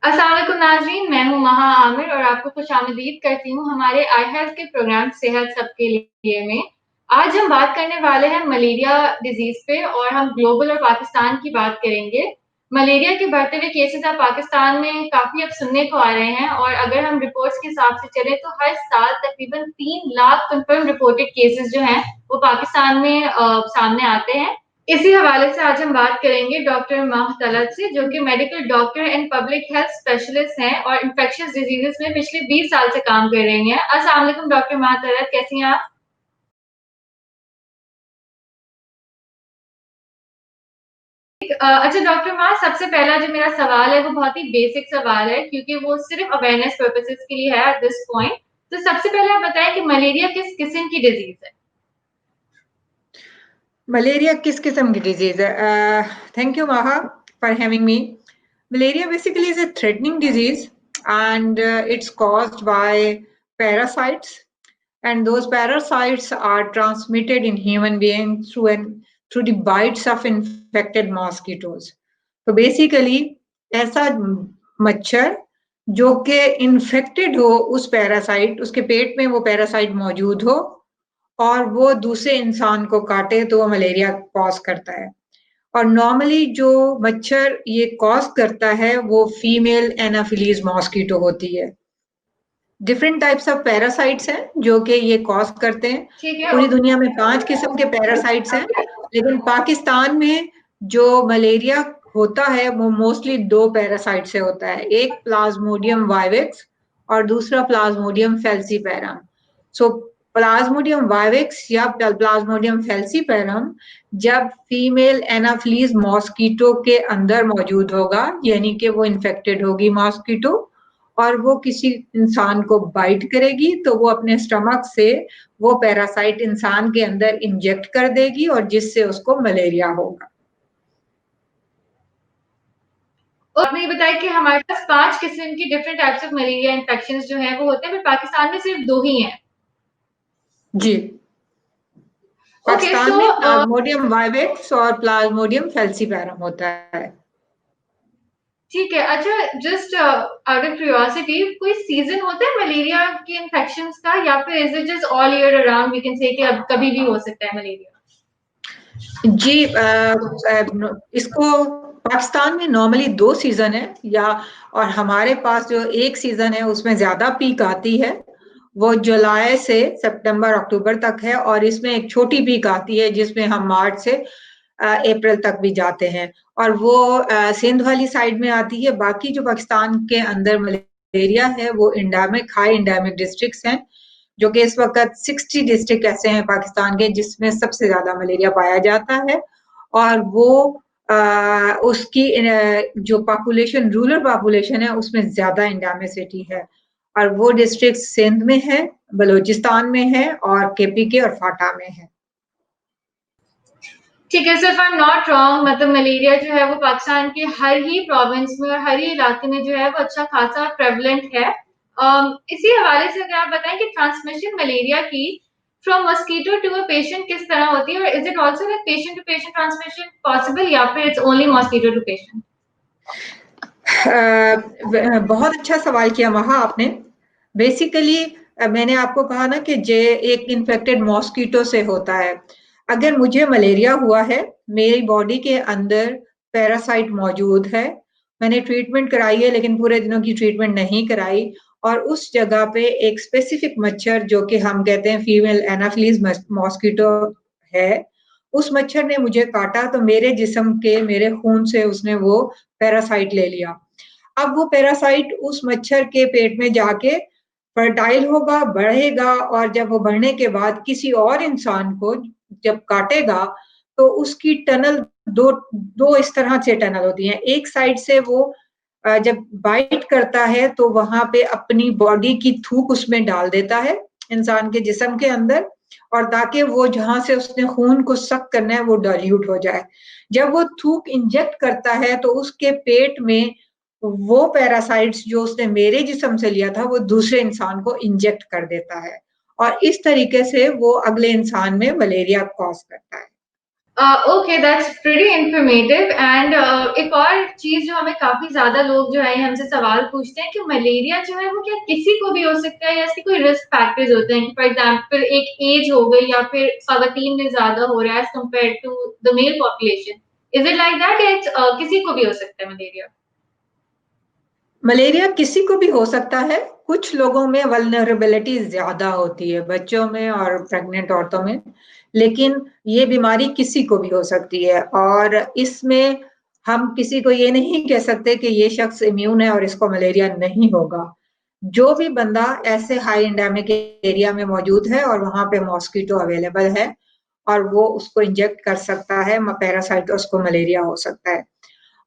अस्सलाम वालेकुम नाज़रीन, मैं हूँ महा आमिर और आपको खुशामदीद करती हूँ हमारे आई हेल्थ के प्रोग्राम सेहत सबके लिए में। आज हम बात करने वाले हैं मलेरिया डिज़ीज़ पे और हम ग्लोबल और पाकिस्तान की बात करेंगे। मलेरिया के बढ़ते हुए केसेज़ अब पाकिस्तान में काफ़ी अब सुनने को आ रहे हैं और अगर हम रिपोर्ट्स के हिसाब से चलें तो हर साल तकरीबन 3 लाख कन्फर्म रिपोर्टेड केसेज़ जो हैं, वो पाकिस्तान में सामने आते हैं। इसी हवाले से आज हम बात करेंगे डॉक्टर माह तलत से, जो कि medical doctor and public health specialist हैं और इन्फेक्शियस डिजीजेस में पिछले 20 साल से काम कर रही हैं। अस्सलाम वालेकुम डॉक्टर माह तलत, कैसी हैं आप? अच्छा डॉक्टर माह, सबसे पहला जो मेरा सवाल है वो बहुत ही बेसिक सवाल है क्योंकि वो सिर्फ अवेयरनेस पर्पसेस के लिए है एट दिस पॉइंट। तो सबसे पहले आप बताएं कि मलेरिया किस किस्म की डिजीज है? मलेरिया किस किस्म की डिजीज है? थैंक यू माहा for having me. Malaria basically is a threatening disease and it's caused by parasites, and those parasites are transmitted in human beings through the bites of infected mosquitoes. तो basically ऐसा मच्छर जो कि infected हो उस parasite, उसके पेट में वो पैरासाइट मौजूद हो और वो दूसरे इंसान को काटे तो वो मलेरिया कॉज करता है. और नॉर्मली जो मच्छर ये कॉज करता है वो फीमेल एनाफिलीज मॉस्किटो होती है. डिफरेंट टाइप्स ऑफ पैरासाइट्स हैं जो कि ये कॉज करते हैं. ठीक है। पूरी दुनिया में 5 किस्म के पैरासाइट्स हैं, लेकिन पाकिस्तान में जो मलेरिया होता है वो मोस्टली 2 पैरासाइट से होता है. एक प्लाज्मोडियम वाइवेक्स और दूसरा प्लाज्मोडियम फेल्सीपेरम. सो प्लाज्मोडियम वाइवेक्स या प्लाज्मोडियम फेल्सीपेरम जब फीमेल एनाफिलीज मॉस्किटो के अंदर मौजूद होगा, यानी कि वो इन्फेक्टेड होगी मॉस्किटो और वो किसी इंसान को बाइट करेगी, तो वो अपने स्टमक से वो पैरासाइट इंसान के अंदर इंजेक्ट कर देगी और जिससे उसको मलेरिया होगा. और आपने ये बताया कि हमारे पास 5 किस्म की different types of malaria infections जो हैं वो होते हैं, पर पाकिस्तान में सिर्फ 2 ही हैं। जी. ओके, पाकिस्तान सो में प्लाज्मोडियम वाइवेक्स और प्लाज्मोडियम फेल्सीपेरम होता है. ठीक है। अच्छा, जस्ट आउट ऑफ क्यूरियोसिटी, कोई सीजन होता है मलेरिया के इन्फेक्शंस का या फिर is it just all year around we can say कि अब कभी भी हो सकता है मलेरिया? जी, इसको पाकिस्तान में नॉर्मली 2 सीजन है या, और हमारे पास जो एक सीजन है उसमें ज्यादा पीक आती है, वो जुलाई से सितंबर अक्टूबर तक है और इसमें एक छोटी पीक आती है जिसमें हम मार्च से अप्रैल तक भी जाते हैं और वो सिंध वाली साइड में आती है. बाकी जो पाकिस्तान के अंदर मलेरिया है वो इंडेमिक, हाई इंडेमिक डिस्ट्रिक्ट्स हैं, जो कि इस वक्त 60 डिस्ट्रिक्ट ऐसे हैं पाकिस्तान के जिसमें सबसे ज्यादा मलेरिया पाया जाता है. और वो उसकी जो पॉपुलेशन, रूरल पॉपुलेशन है उसमें ज्यादा इंडेमिसिटी है और वो डिस्ट्रिक्ट सिंध में है, बलूचिस्तान में है और केपी के और फाटा में है. ठीक है, so if I am not wrong, मतलब मलेरिया जो है वो पाकिस्तान के हर ही प्रोविंस में और हर ही इलाके में जो है वो अच्छा खासा प्रेवलेंट है. इसी हवाले से अगर आप बताएं कि ट्रांसमिशन मलेरिया की from mosquito to a patient किस तरह होती है और is it also like patient to patient transmission possible या फिर it's only mosquito to patient? बहुत अच्छा सवाल किया महा आपने. बेसिकली मैंने आपको कहा ना कि जे एक इन्फेक्टेड मॉस्किटो से होता है. अगर मुझे मलेरिया हुआ है, मेरी बॉडी के अंदर पैरासाइट मौजूद है, मैंने ट्रीटमेंट कराई है लेकिन पूरे दिनों की ट्रीटमेंट नहीं कराई और उस जगह पे एक स्पेसिफिक मच्छर जो कि हम कहते हैं फीमेल एनाफिलीज मॉस्किटो है, उस मच्छर ने मुझे काटा तो मेरे जिस्म के, मेरे खून से उसने वो पैरासाइट ले लिया. अब वो पैरासाइट उस मच्छर के पेट में जाके फर्टाइल होगा, बढ़ेगा और जब वो बढ़ने के बाद किसी और इंसान को जब काटेगा तो उसकी टनल दो दो इस तरह से टनल होती हैं. एक साइड से वो जब बाइट करता है तो वहां पे अपनी बॉडी की थूक उसमें डाल देता है इंसान के जिस्म के अंदर, और ताकि वो जहां से उसने खून को सक करना है वो डाइल्यूट हो जाए. जब वो थूक इंजेक्ट करता है तो उसके पेट में वो पैरासाइट्स जो उसने मेरे जिस्म से लिया था वो दूसरे इंसान को इंजेक्ट कर देता है और इस तरीके से वो अगले इंसान में मलेरिया कॉज करता है. Okay, that's pretty informative and एक और चीज जो हमें काफी ज्यादा लोग जो है हमसे सवाल पूछते हैं कि मलेरिया जो है वो क्या किसी को भी हो सकता है या इसके कोई रिस्क फैक्टर्स होते हैं कि फॉर एग्जांपल एक एज हो गई या फिर खवातीन में ज्यादा हो रहा है as compare to the male population, is it like that या किसी को भी हो सकता है मलेरिया? मलेरिया किसी को भी हो सकता है। कुछ लोगों में वल्नरेबिलिटी ज्यादा होती है, बच्चों में और प्रेग्नेंट औरतों में, लेकिन ये बीमारी किसी को भी हो सकती है। और इसमें हम किसी को ये नहीं कह सकते कि ये शख्स इम्यून है और इसको मलेरिया नहीं होगा। जो भी बंदा ऐसे हाई एंडेमिक एरिया में मौजूद है और वहां पे मॉस्किटो अवेलेबल है और वो उसको इंजेक्ट कर सकता है पैरासाइट, उसको मलेरिया हो सकता है।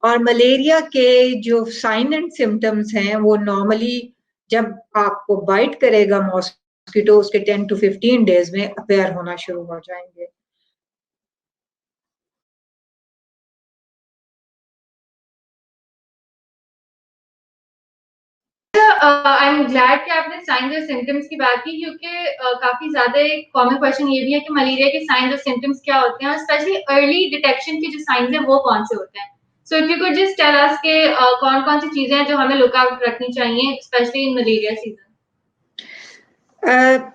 और मलेरिया के जो साइन एंड सिम्टम्स हैं वो नॉर्मली जब आपको बाइट करेगा मॉस्किटो उसके 10 to 15 डेज में अपेयर होना शुरू हो जाएंगे। आई एम ग्लैड कि आपने साइंस और सिम्टम्स की बात की क्योंकि काफी ज्यादा एक कॉमन क्वेश्चन ये भी है कि मलेरिया के साइंस और सिम्टम्स क्या होते हैं और स्पेशली अर्ली डिटेक्शन के जो साइंस हैं वो कौन से होते हैं। So if you could just tell us के कौन कौन सी चीजें हैं जो हमें लुक आउट रखनी चाहिए specially in malaria season.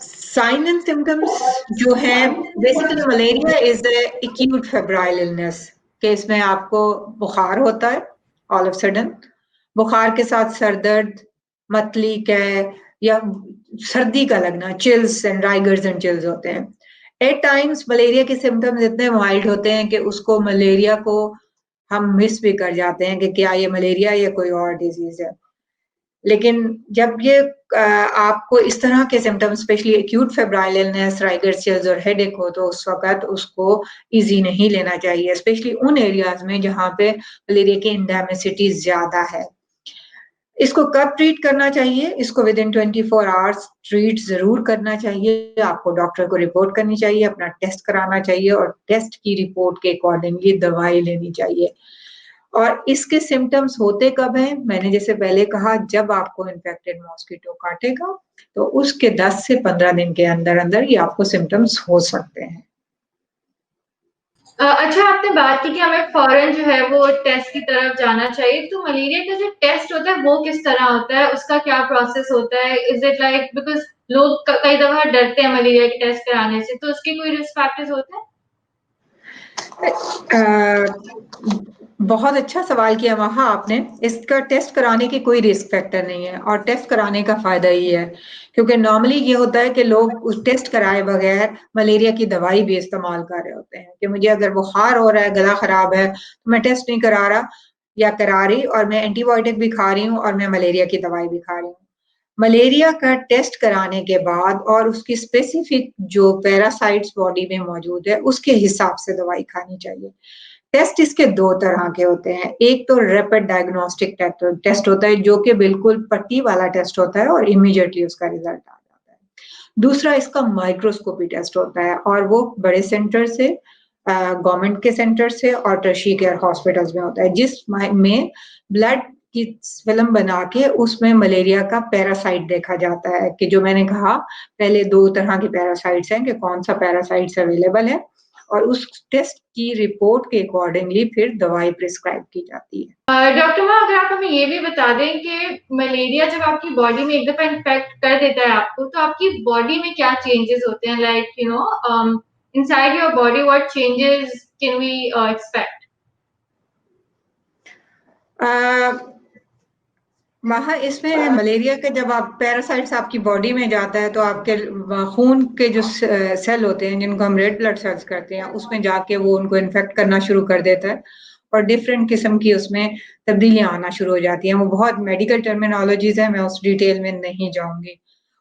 Sign and symptoms जो है, basically malaria is acute febrile illness के इसमें आपको बुखार होता है ऑल ऑफ सडन, बुखार के साथ सर दर्द, मतली कै या सर्दी का लगना, chills and rigors and chills होते हैं। एट टाइम्स मलेरिया के सिम्टम्स इतने माइल्ड होते हैं कि उसको मलेरिया को हम मिस भी कर जाते हैं कि क्या ये मलेरिया या कोई और डिजीज है। लेकिन जब ये आपको इस तरह के symptoms specially acute febrile illness, rigors chills और हेडेक हो तो उस वक्त उसको इजी नहीं लेना चाहिए, स्पेशली उन एरियाज में जहाँ पे मलेरिया की एंडेमिसिटी ज्यादा है। इसको कब ट्रीट करना चाहिए? इसको विद इन 24 आवर्स ट्रीट जरूर करना चाहिए। आपको डॉक्टर को रिपोर्ट करनी चाहिए, अपना टेस्ट कराना चाहिए और टेस्ट की रिपोर्ट के अकॉर्डिंगली दवाई लेनी चाहिए। और इसके सिम्टम्स होते कब हैं? मैंने जैसे पहले कहा, जब आपको इन्फेक्टेड मॉस्किटो काटेगा तो उसके 10 से 15 दिन के अंदर अंदर ये आपको सिम्टम्स हो सकते हैं। अच्छा, आपने बात की कि हमें फौरन जो है वो टेस्ट की तरफ जाना चाहिए, तो मलेरिया का जो टेस्ट होता है वो किस तरह होता है, उसका क्या प्रोसेस होता है? इज इट लाइक बिकॉज लोग कई दफा डरते हैं मलेरिया के टेस्ट कराने से, तो उसके कोई रिस्क फैक्टर्स होते हैं? बहुत अच्छा सवाल किया वहां आपने। इसका टेस्ट कराने की कोई रिस्क फैक्टर नहीं है और टेस्ट कराने का फायदा ही है, क्योंकि नॉर्मली ये होता है कि लोग उस टेस्ट कराए बगैर मलेरिया की दवाई भी इस्तेमाल कर रहे होते हैं कि मुझे अगर बुखार हो रहा है, गला खराब है, तो मैं टेस्ट नहीं करा रहा या करा रही और मैं एंटीबायोटिक भी खा रही हूँ और मैं मलेरिया की दवाई भी खा रही हूँ। मलेरिया का टेस्ट कराने के बाद और उसकी स्पेसिफिक जो पैरासाइट्स बॉडी में मौजूद है उसके हिसाब से दवाई खानी चाहिए। टेस्ट इसके दो तरह के होते हैं। एक तो रैपिड डायग्नोस्टिक टेस्ट होता है जो कि बिल्कुल पट्टी वाला टेस्ट होता है और इमीडिएटली उसका रिजल्ट आ जाता है। दूसरा इसका माइक्रोस्कोपी टेस्ट होता है और वो बड़े सेंटर से, गवर्नमेंट के सेंटर से और टर्शियरी केयर हॉस्पिटल्स में होता है, जिसमें ब्लड की फिल्म बना के उसमें मलेरिया का पैरासाइट देखा जाता है कि जो मैंने कहा पहले दो तरह के पैरासाइट्स हैं कि कौन सा पैरासाइट्स अवेलेबल है और उस टेस्ट की रिपोर्ट के अकॉर्डिंगली फिर दवाई प्रिस्क्राइब की जाती है। डॉक्टर माँ, अगर आप हमें ये भी बता दें कि मलेरिया जब आपकी बॉडी में एक दफा इन्फेक्ट कर देता है आपको, तो आपकी बॉडी में क्या चेंजेस होते हैं, like you know inside your body what changes can we expect? वहाँ इसमें मलेरिया का जब आप पैरासाइट्स आपकी बॉडी में जाता है तो आपके खून के जो सेल होते हैं जिनको हम रेड ब्लड सेल्स करते हैं उसमें जाके वो उनको इन्फेक्ट करना शुरू कर देता है और डिफरेंट किस्म की उसमें तब्दीलियां आना शुरू हो जाती हैं। वो बहुत मेडिकल टर्मिनोलॉजीज है, मैं उस डिटेल में नहीं जाऊंगी।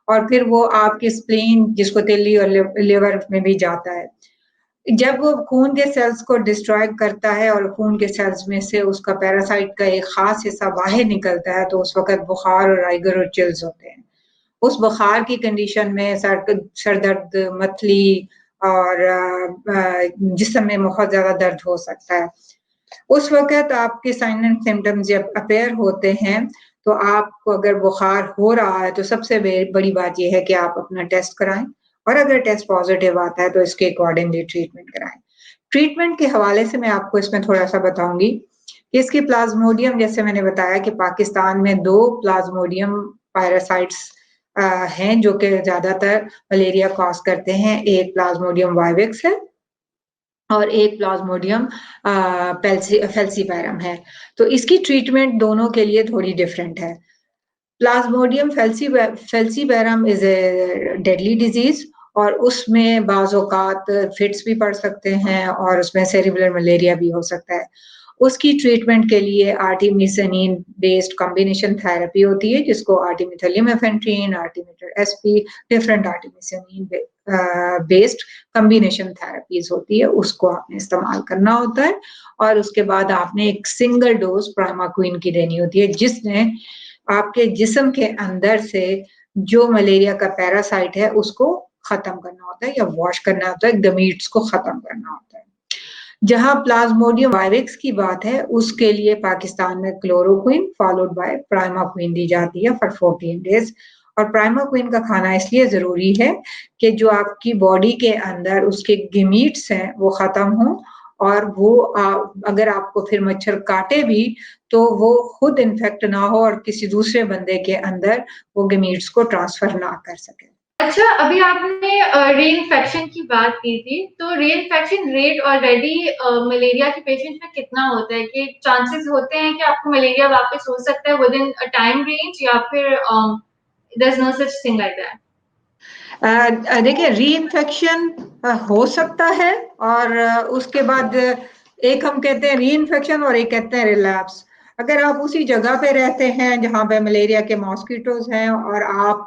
और फिर वो आपके स्प्लीन जिसको तिल्ली और लिवर में भी जाता है। जब वो खून के सेल्स को डिस्ट्रॉय करता है और खून के सेल्स में से उसका पैरासाइट का एक खास हिस्सा बाहर निकलता है तो उस वक्त बुखार और राइगर और चिल्स होते हैं। उस बुखार की कंडीशन में सर दर्द, मतली और जिस्म में बहुत ज्यादा दर्द हो सकता है। उस वक्त आपके साइन एंड सिम्टम्स जब अपेयर होते हैं तो आपको अगर बुखार हो रहा है तो सबसे बड़ी बात यह है कि आप अपना टेस्ट कराएं और अगर टेस्ट पॉजिटिव आता है तो इसके अकॉर्डिंगली ट्रीटमेंट कराएं। ट्रीटमेंट के हवाले से मैं आपको इसमें थोड़ा-सा बताऊँगी कि इसकी प्लाज़्मोडियम जैसे मैंने बताया कि पाकिस्तान में 2 प्लाज़्मोडियम पैरासाइट्स हैं जो कि ज़्यादातर मलेरिया कॉज़ करते हैं। एक प्लाज़्मोडियम वाइवेक्स है और एक प्लाज़्मोडियम फेल्सीपैरम है। तो इसकी ट्रीटमेंट दोनों के लिए थोड़ी डिफरेंट है। Plasmodium falciparum is a deadly disease और उसमें बाज़ औक़ात फिट्स भी पड़ सकते हैं और उसमें सेरिब्रल मलेरिया भी हो सकता है। उसकी ट्रीटमेंट के लिए आर्टिमिसनिन बेस्ड कॉम्बिनेशन थेरेपी होती है जिसको artemether lumefantrine, artemether SP different artemisinin based combination therapies होती है, उसको आपने इस्तेमाल करना होता है और उसके बाद आपने एक सिंगल डोज़ प्रामाक्विन की देनी होती है जिसने आपके जिस्म के अंदर से जो मलेरिया का पैरासाइट है उसको खत्म करना होता है या वॉश करना होता है, गमीट्स को खत्म करना होता है। जहाँ प्लाज़्मोडियम वायरस की बात है, उसके लिए पाकिस्तान में क्लोरोक्विन फॉलोड बाय प्राइमाक्विन दी जाती है फॉर 14 डेज़ और प्राइमाक्विन का खाना इसलिए ज़रूरी है कि जो आपकी बॉडी के अंदर उसके गिमीट्स हैं, वो ख़त्म हों और वो अगर आपको फिर मच्छर काटे भी, तो वो खुद इन्फेक्ट ना हो और किसी दूसरे बंदे के अंदर वो गिमीट्स को ट्रांसफ़र ना कर सके। अच्छा, अभी आपने री-इन्फेक्शन की बात की थी, तो री-इन्फेक्शन रेट ऑलरेडी मलेरिया के पेशेंट में कितना होता है कि चांसेस होते हैं कि आपको मलेरिया वापस हो सकता है विदिन अ टाइम रेंज या फिर there is no such thing like that? देखिए री-इन्फेक्शन हो सकता है और उसके बाद एक हम कहते हैं री-इन्फेक्शन और एक कहते हैं रिलैप्स। अगर आप उसी जगह पे रहते हैं जहाँ पे मलेरिया के मॉस्किटोज़ हैं और आप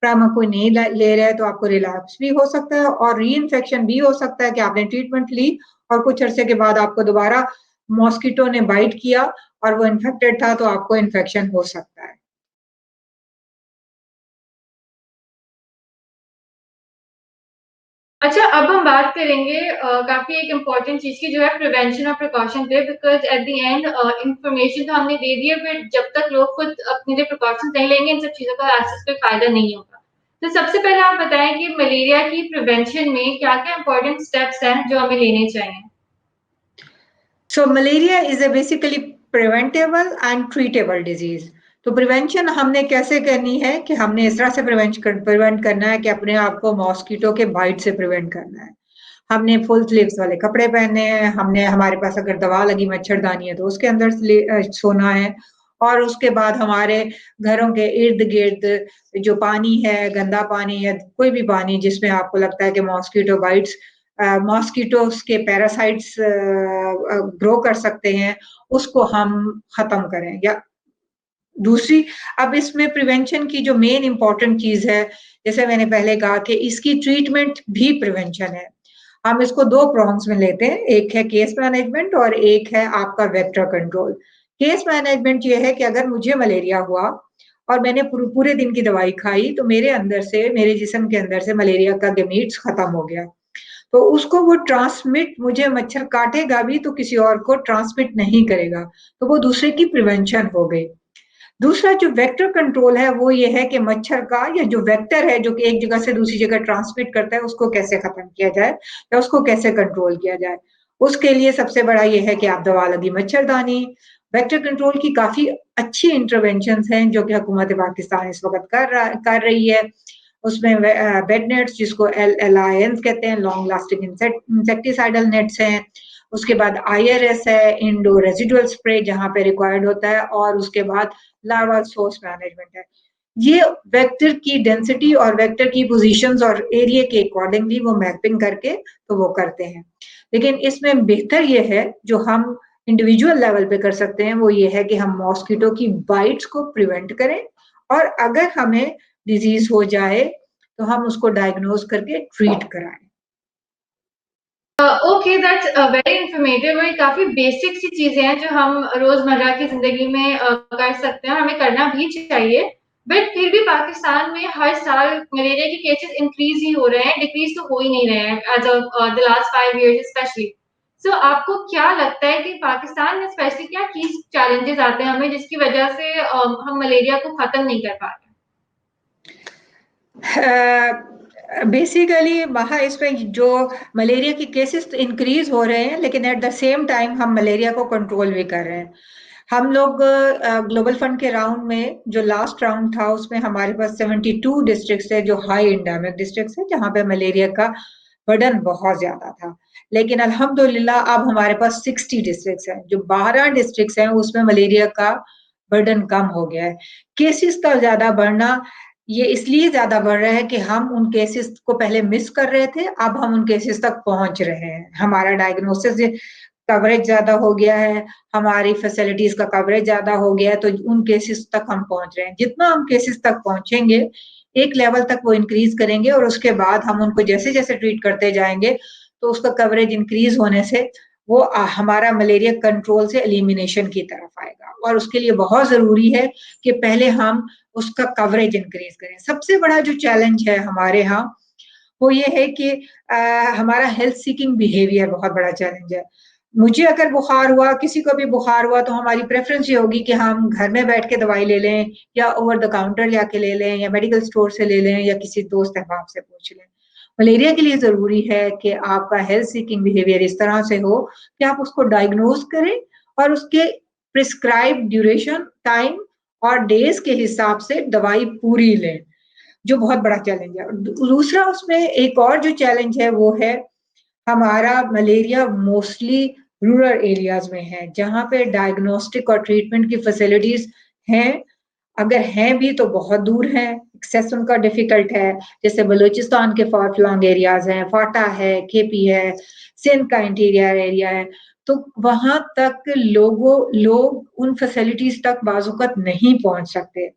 प्रामाक्विन नहीं ले रहे तो आपको रिलैप्स भी हो सकता है और री-इन्फेक्शन भी हो सकता है कि आपने ट्रीटमेंट ली और कुछ अरसे के बाद आपको दोबारा मॉस्किटो ने बाइट किया और वो इन्फेक्टेड था तो आपको इन्फेक्शन हो सकता है। अच्छा, अब हम बात करेंगे काफ़ी एक इम्पोर्टेंट चीज़ की जो है प्रिवेंशन और प्रिकॉशन पे because at the end information तो हमने दे दी है बट जब तक लोग खुद अपने लिए प्रिकॉशंस नहीं लेंगे इन सब चीज़ों का एक्सेस कोई फ़ायदा नहीं होगा। तो सबसे पहले आप बताएँ कि मलेरिया की प्रिवेंशन में क्या-क्या इम्पोर्टेंट स्टेप्स हैं जो हमें लेने चाहिए? So malaria is a basically preventable and treatable disease. तो प्रिवेंशन हमने कैसे करनी है कि हमने इस तरह से प्रिवेंट करना है कि अपने आप को मॉस्किटो के बाइट से प्रिवेंट करना है। हमने फुल स्लीव्स वाले कपड़े पहनने हैं, हमने हमारे पास अगर दवा लगी मच्छरदानी है तो उसके अंदर सोना है और उसके बाद हमारे घरों के इर्द-गिर्द जो पानी है, गंदा पानी है, कोई भी पानी जिसमें आपको लगता है कि मॉस्किटो बाइट्स मॉस्किटोज़ के पैरासाइट्स ग्रो कर सकते हैं, उसको हम खत्म करें या दूसरी अब इसमें प्रिवेंशन की जो मेन इम्पोर्टेंट चीज़ है, जैसे मैंने पहले कहा कि इसकी ट्रीटमेंट भी प्रिवेंशन है। हम इसको 2 प्रोन्ग्स में लेते हैं, एक है केस मैनेजमेंट और एक है आपका वेक्टर कंट्रोल। केस मैनेजमेंट ये है कि अगर मुझे मलेरिया हुआ और मैंने पूरे दिन की दवाई खाई, तो मेरे अंदर से, मेरे जिस्म के अंदर से मलेरिया का गमीट्स खत्म हो गया। तो उसको वो ट्रांसमिट मुझे मच्छर काटेगा भी तो किसी और को ट्रांसमिट नहीं करेगा, तो वो दूसरे की प्रिवेंशन हो गई। दूसरा जो वेक्टर कंट्रोल है वो ये है कि मच्छर का या जो वेक्टर है जो कि एक जगह से दूसरी जगह ट्रांसमिट करता है उसको कैसे खत्म किया जाए या उसको कैसे कंट्रोल किया जाए। उसके लिए सबसे बड़ा ये है कि आप दवा लगी मच्छरदानी, वेक्टर कंट्रोल की काफ़ी अच्छी इंटरवेंशंस हैं जो कि हुकूमत पाकिस्तान इस वक़्त कर रही है। उसमें बेड नेट्स जिसको LLINs कहते हैं, लॉन्ग लास्टिंग इंसेक्टिसाइडल नेट्स हैं। उसके बाद IRS है, इंडो रेजिडुअल स्प्रे जहाँ पे रिक्वायर्ड होता है और उसके बाद लार्वा सोर्स मैनेजमेंट है। ये वेक्टर की डेंसिटी और वेक्टर की पोज़ीशंस और एरिया के अकॉर्डिंगली वो मैपिंग करके तो वो करते हैं। लेकिन इसमें बेहतर ये है जो हम इंडिविजुअल लेवल पे कर सकते हैं वो ये है कि हम मॉस्किटो की बाइट्स को प्रिवेंट करें और अगर हमें डिज़ीज़ हो जाए तो हम उसको डायग्नोज़ करके ट्रीट कराएँ। ओके दैट्स वेरी इन्फॉर्मेटिव और ये काफ़ी बेसिक सी चीज़ें हैं जो हम रोज़मर्रा की ज़िंदगी में कर सकते हैं और हमें करना भी चाहिए। बट फिर भी पाकिस्तान में हर साल मलेरिया के केसेज़ इंक्रीज़ ही हो रहे हैं, डिक्रीज़ तो हो ही नहीं रहे हैं as of the last 5 years specially. So आपको क्या लगता है कि पाकिस्तान में स्पेशली क्या की चैलेंजेज़ आते हैं हमें जिसकी वज़ह से हम मलेरिया को ख़त्म नहीं कर पा रहे हैं? बेसिकली वहाँ इसमें जो मलेरिया के केसेस इंक्रीज हो रहे हैं, लेकिन एट द सेम टाइम हम मलेरिया को कंट्रोल भी कर रहे हैं। हम लोग ग्लोबल फंड के राउंड में, जो लास्ट राउंड था, उसमें हमारे पास 72 डिस्ट्रिक्ट्स है जो हाई एंडेमिक डिस्ट्रिक्ट्स है, जहाँ पे मलेरिया का बर्डन बहुत ज्यादा था। लेकिन अल्हम्दुलिल्लाह अब हमारे पास 60 डिस्ट्रिक्ट्स हैं, जो 12 डिस्ट्रिक्ट्स हैं उसमें मलेरिया का बर्डन कम हो गया है। केसेस का ज्यादा बढ़ना ये इसलिए ज्यादा बढ़ रहा है कि हम उन केसेस को पहले मिस कर रहे थे, अब हम उन केसेस तक पहुंच रहे हैं। हमारा डायग्नोसिस कवरेज ज्यादा हो गया है, हमारी फैसिलिटीज का कवरेज ज्यादा हो गया है, तो उन केसेस तक हम पहुंच रहे हैं। जितना हम केसेस तक पहुंचेंगे, एक लेवल तक वो इंक्रीज करेंगे और उसके बाद हम उनको जैसे जैसे ट्रीट करते जाएंगे, तो उसका कवरेज इंक्रीज होने से वो हमारा मलेरिया कंट्रोल से एलिमिनेशन की तरफ आएगा। और उसके लिए बहुत जरूरी है कि पहले हम उसका कवरेज इंक्रीज करें। सबसे बड़ा जो चैलेंज है हमारे यहाँ, वो ये है कि हमारा हेल्थ सीकिंग बिहेवियर बहुत बड़ा चैलेंज है। मुझे अगर बुखार हुआ, किसी को भी बुखार हुआ, तो हमारी प्रेफरेंस ये होगी कि हम घर में बैठ के दवाई ले लें, या ओवर द काउंटर जाके ले लें, या मेडिकल स्टोर से ले लें, या किसी दोस्त अहबाब से पूछ लें। मलेरिया के लिए जरूरी है कि आपका हेल्थ सीकिंग बिहेवियर इस तरह से हो कि आप उसको डायग्नोज करें और उसके प्रिस्क्राइब ड्यूरेशन, टाइम और डेज के हिसाब से दवाई पूरी लें, जो बहुत बड़ा चैलेंज है। दूसरा उसमें एक और जो चैलेंज है वो है, हमारा मलेरिया मोस्टली रूरल एरियाज में है, जहाँ पे डायग्नोस्टिक और ट्रीटमेंट की फैसिलिटीज हैं, अगर हैं भी तो बहुत दूर हैं, एक्सेस उनका डिफिकल्ट है। जैसे बलूचिस्तान के फार फ्लॉन्ग एरियाज हैं, फाटा है, केपी है, सिंध का इंटीरियर एरिया है, तो वहां तक लोग उन फैसिलिटीज तक बाजुकत नहीं पहुंच सकते।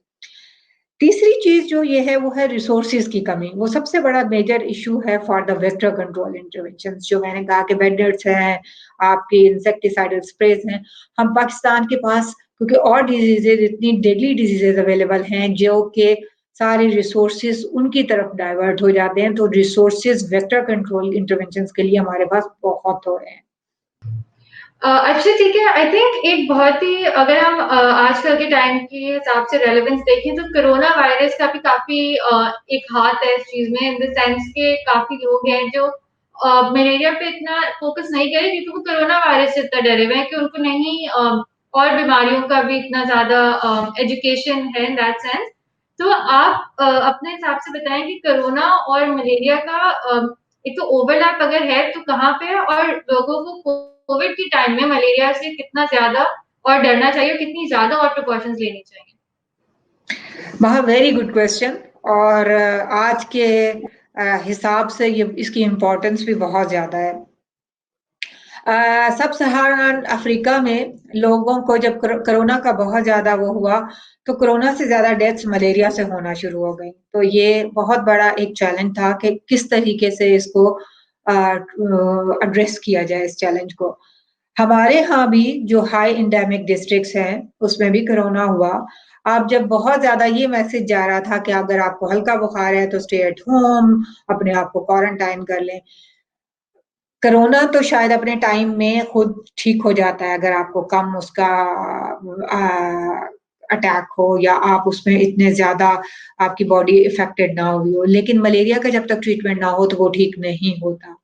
तीसरी चीज जो ये है वो है रिसोर्सेज की कमी। वो सबसे बड़ा मेजर इशू है for the vector control intervention. जो मैंने कहा कि वेक्टर्स हैं, आपके इंसेक्टिसाइडल स्प्रेज हैं, हम पाकिस्तान के पास, क्योंकि और डिजीजेज, इतनी डेडली डिजीजेज अवेलेबल हैं, जो कि सारे रिसोर्सेज उनकी तरफ डाइवर्ट हो जाते हैं, तो रिसोर्सेज वेक्टर कंट्रोल इंटरवेंशन के लिए हमारे पास बहुत हो रहे हैं। अच्छा, ठीक है। आई थिंक एक बहुत ही, अगर हम आजकल के टाइम के हिसाब से रेलेवेंस देखें, तो कोरोना वायरस का भी काफ़ी एक हाथ है इस चीज़ में, इन द सेंस के काफ़ी लोग हैं जो मलेरिया पे इतना फ़ोकस नहीं करें, क्योंकि वो कोरोना वायरस से इतना डरे हुए हैं कि उनको नहीं और बीमारियों का भी इतना ज़्यादा एजुकेशन है इन दैट सेंस। तो आप अपने हिसाब से बताएँ कि कोरोना और मलेरिया का एक तो ओवरलैप अगर है तो कहाँ पे है, और लोगों को कोविड के टाइम में मलेरिया से कितना ज़्यादा और डरना चाहिए, और कितनी ज़्यादा और प्रिकॉशंस लेनी चाहिए? बहुत वेरी गुड क्वेश्चन। और आज के हिसाब से ये इसकी इम्पोर्टेंस भी बहुत ज्यादा है। सब सहारान अफ्रीका में लोगों को जब कोरोना का बहुत ज्यादा वो हुआ, तो कोरोना से ज्यादा डेथ्स मलेरिया से होना शुरू हो गई। तो ये बहुत बड़ा एक चैलेंज था कि किस तरीके से इसको एड्रेस किया जाए, इस चैलेंज को। हमारे यहाँ भी जो हाई इंडेमिक डिस्ट्रिक्ट्स हैं, उसमें भी कोरोना हुआ। अब जब बहुत ज्यादा ये मैसेज जा रहा था कि अगर आपको हल्का बुखार है तो स्टे एट होम, अपने आप को क्वारंटाइन कर लें। कोरोना तो शायद अपने टाइम में खुद ठीक हो जाता है, अगर आपको कम उसका अटैक हो, या आप उसमें इतने ज्यादा आपकी बॉडी इफेक्टेड ना हुई हो। लेकिन मलेरिया का जब तक ट्रीटमेंट ना हो तो वो ठीक नहीं होता।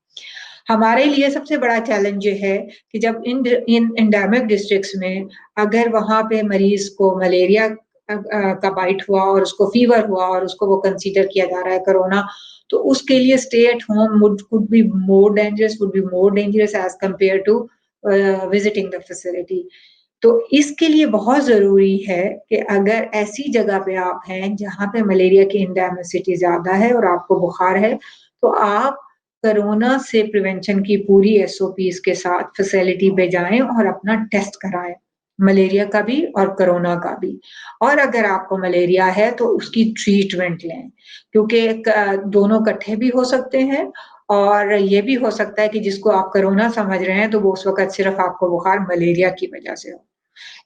हमारे लिए सबसे बड़ा चैलेंज ये है कि जब इन इन एंडेमिक डिस्ट्रिक्ट्स में अगर वहां पे मरीज को मलेरिया का बाइट हुआ और उसको फीवर हुआ और उसको वो कंसीडर किया जा रहा है कोरोना, तो उसके लिए stay at home would be more dangerous as compare to visiting the facility. तो इसके लिए बहुत जरूरी है कि अगर ऐसी जगह पे आप हैं जहां पे मलेरिया की इंडेमिसिटी ज्यादा है और आपको बुखार है, तो आप कोरोना से प्रिवेंशन की पूरी एसओपीज के साथ फैसिलिटी पे जाएं और अपना टेस्ट कराएं, मलेरिया का भी और कोरोना का भी। और अगर आपको मलेरिया है तो उसकी ट्रीटमेंट लें, क्योंकि दोनों इकट्ठे भी हो सकते हैं। और ये भी हो सकता है कि जिसको आप कोरोना समझ रहे हैं, तो वो उस वक्त सिर्फ आपको बुखार मलेरिया की वजह से हो।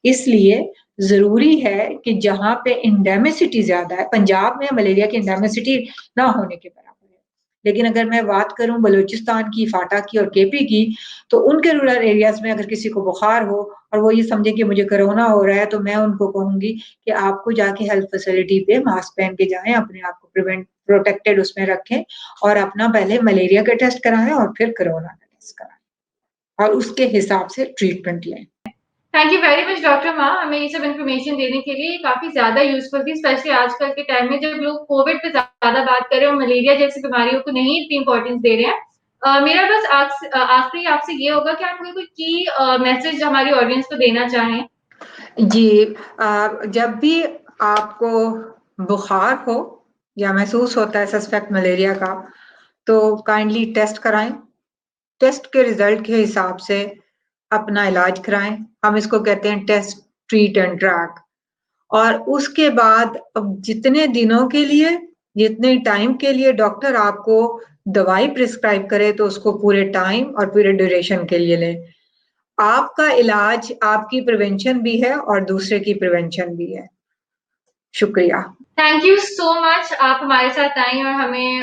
इसलिए जरूरी है कि जहां पे इंडेमिसिटी ज्यादा है, पंजाब में मलेरिया की इंडेमिसिटी ना होने के बराबर है, लेकिन अगर मैं बात करूं बलूचिस्तान की, फाटा की और केपी की, तो उनके रूरल एरियाज में अगर किसी को बुखार हो और वो ये समझे कि मुझे कोरोना हो रहा है, तो मैं उनको कहूंगी कि आपको जाके हेल्थ फैसिलिटी पे मास्क पहन के जाएं, अपने आप को प्रिवेंट प्रोटेक्टेड उसमें रखें और अपना पहले मलेरिया का टेस्ट कराएँ और फिर कोरोना का टेस्ट कराएँ और उसके हिसाब से ट्रीटमेंट लें। Thank you very much doctor मा हमें ये सब इन्फॉर्मेशन देने के लिए, ये काफ़ी ज़्यादा यूज़फुल थी, स्पेशली आजकल के टाइम में जब लोग कोविड पे ज़्यादा बात कर रहे हैं और मलेरिया जैसी बीमारियों को नहीं इतनी इम्पोर्टेंस दे रहे हैं। मेरा बस आखिरी आपसे ये होगा कि आप कोई की मैसेज हमारी ऑडियंस को देना चाहें? जी जब भी आपको बुखार हो या महसूस होता है सस्पेक्ट मलेरिया का, तो काइंडली टेस्ट कराएँ। टेस्ट के रिज़ल्ट के हिसाब से अपना इलाज कराएँ। हम इसको कहते हैं टेस्ट, ट्रीट एंड ट्रैक और उसके बाद अब जितने दिनों के लिए, जितने टाइम के लिए डॉक्टर आपको दवाई प्रिस्क्राइब करे तो उसको पूरे टाइम और पूरे ड्यूरेशन के लिए लें। आपका इलाज आपकी प्रिवेंशन भी है और दूसरे की प्रिवेंशन भी है। शुक्रिया। थैंक यू सो मच आप हमारे साथ आई और हमें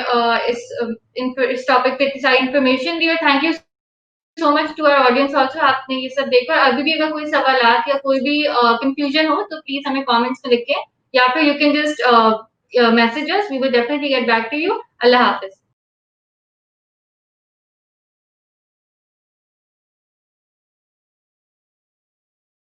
इस टॉपिक पे इतनी सारी इन्फॉर्मेशन दी और thank you so much to our audience also आपने ये सब देखा और अभी भी अगर कोई सवालात या कोई भी कन्फ्यूजन हो तो प्लीज़ हमें कमेंट्स में लिखें या फिर you can just message us we will definitely get back to you. अल्लाह हाफ़िज़।